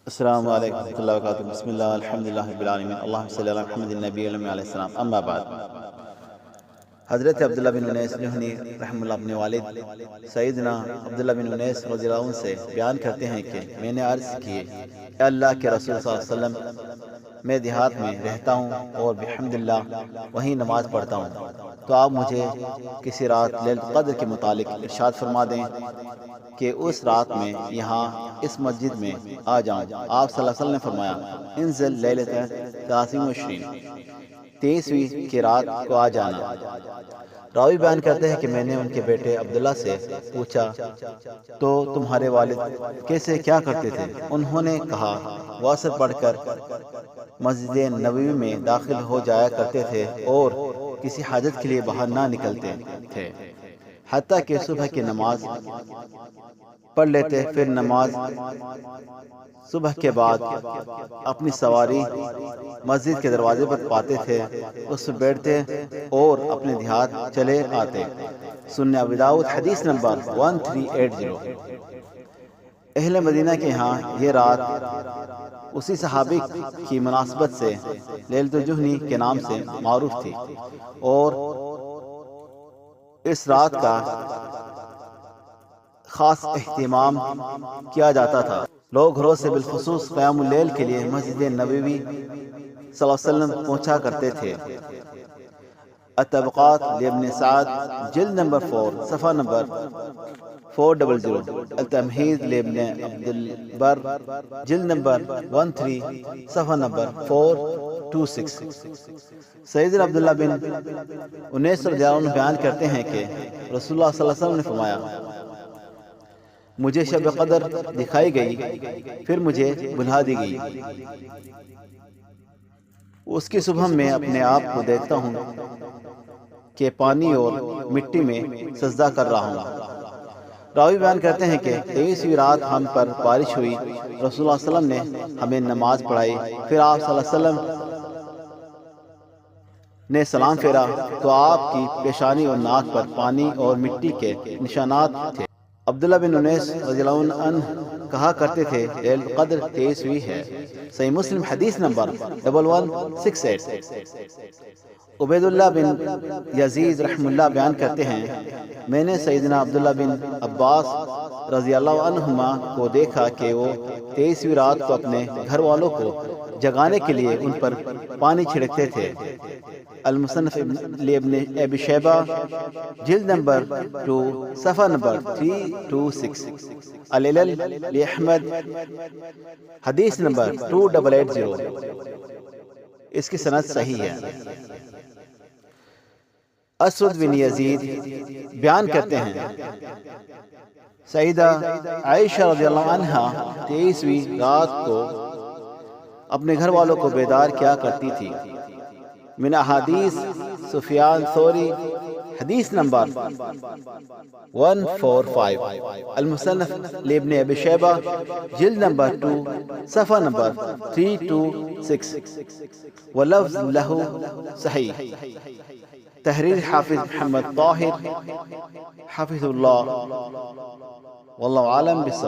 السلام علیکم ورحمۃ اللہ وبرکاتہ۔ بسم اللہ الحمد للہ رب العالمین، اللہم صلی علی محمد النبی علیہ السلام، اما بعد۔ حضرت عبداللہ بن انیس جوہنی رحمہ اللہ اپنے والد سیدنا عبداللہ بن انیس رضی اللہ عنہ سے بیان کرتے ہیں کہ میں نے عرض کی، اے اللہ کے رسول صلی اللہ علیہ وسلم، میں دیہات میں رہتا ہوں اور بحمدللہ وہیں نماز پڑھتا ہوں، تو آپ مجھے کسی رات لیلۃ القدر کے متعلق ارشاد فرما دیں کہ اس رات میں یہاں اس مسجد میں آ جاؤں۔ آپ صلی اللہ علیہ وسلم نے فرمایا، انزل لیلۃ 23ویں کی رات کو آ جانا۔ راوی بیان کرتے ہیں کہ میں نے ان کے بیٹے عبداللہ سے پوچھا، تو تمہارے والد کیسے کیا کرتے تھے؟ انہوں نے کہا، وہ عصر پڑھ کر مسجد نبوی میں داخل ہو جایا کرتے تھے اور کسی حاجت کے لیے باہر نہ نکلتے تھے، حتیٰ کہ صبح کی نماز پڑھ لیتے، پھر نماز صبح کے بعد اپنی سواری مسجد کے دروازے پر پاتے تھے، اس پر بیٹھتے اور اپنے دیہات چلے آتے۔ سنن ابی داؤد حدیث نمبر 1380۔ اہل مدینہ کے ہاں یہ رات اسی صحابی کی مناسبت سے لیلۃ الجہنی کے نام سے معروف تھی، اور اس رات کا خاص اہتمام کیا جاتا تھا۔ لوگ گھروں سے بالخصوص قیام اللیل کے لیے مسجد نبوی صلی اللہ علیہ وسلم پہنچا کرتے تھے۔ الطبقات لابن سعد جلد نمبر 4 صفحہ نمبر 400، التمہید لابن عبد البر جلد نمبر 13 صفحہ نمبر 426۔ سیدنا عبداللہ بن انیس رضی اللہ عنہ بیان کرتے ہیں کہ رسول اللہ صلی اللہ علیہ وسلم نے فرمایا، مجھے شب قدر دکھائی گئی، پھر مجھے بھلا دی گئی، اس کی صبح میں اپنے آپ کو دیکھتا ہوں کہ پانی اور مٹی میں سجدہ کر رہا ہوں۔ راوی بیان کرتے ہیں کہ 23ویں رات ہم پر بارش ہوئی، رسول اللہ صلی اللہ علیہ وسلم نے ہمیں نماز پڑھائی، پھر آپ صلی اللہ علیہ وسلم نے سلام پھیرا تو آپ کی پیشانی اور ناک پر پانی اور مٹی کے نشانات تھے۔ عبداللہ بن انیس رضی اللہ عنہ کہا کرتے تھے، لیلۃ القدر 23ویں ہے۔ صحیح مسلم حدیث نمبر 1168۔ عبید اللہ بن یزید رحمہ اللہ بیان کرتے ہیں، میں نے سیدنا عبداللہ بن عباس رضی اللہ عنہما کو دیکھا کہ وہ 23ویں رات کو اپنے گھر والوں کو جگانے کے لیے ان پر پانی چھڑکتے تھے۔ المصنف لابن ابی شیبہ جلد نمبر 2 صفحہ نمبر 326، العلل لاحمد حدیث نمبر 2880۔ اس کی سند صحیح ہے۔ اسود بن یزید بیان کرتے ہیں، سیدہ عائشہ رضی اللہ عنہا 23ویں رات کو اپنے گھر والوں کو بیدار کیا کرتی تھی۔ من احادیث سفیان ثوری حدیث نمبر 145، المصنف لابن ابی شیبہ جلد نمبر 2 صفحہ نمبر 326، ولفظ لہ صحیح۔ تحریر حافظ محمد طاہر حفظ اللہ، واللہ عالم بالصواب۔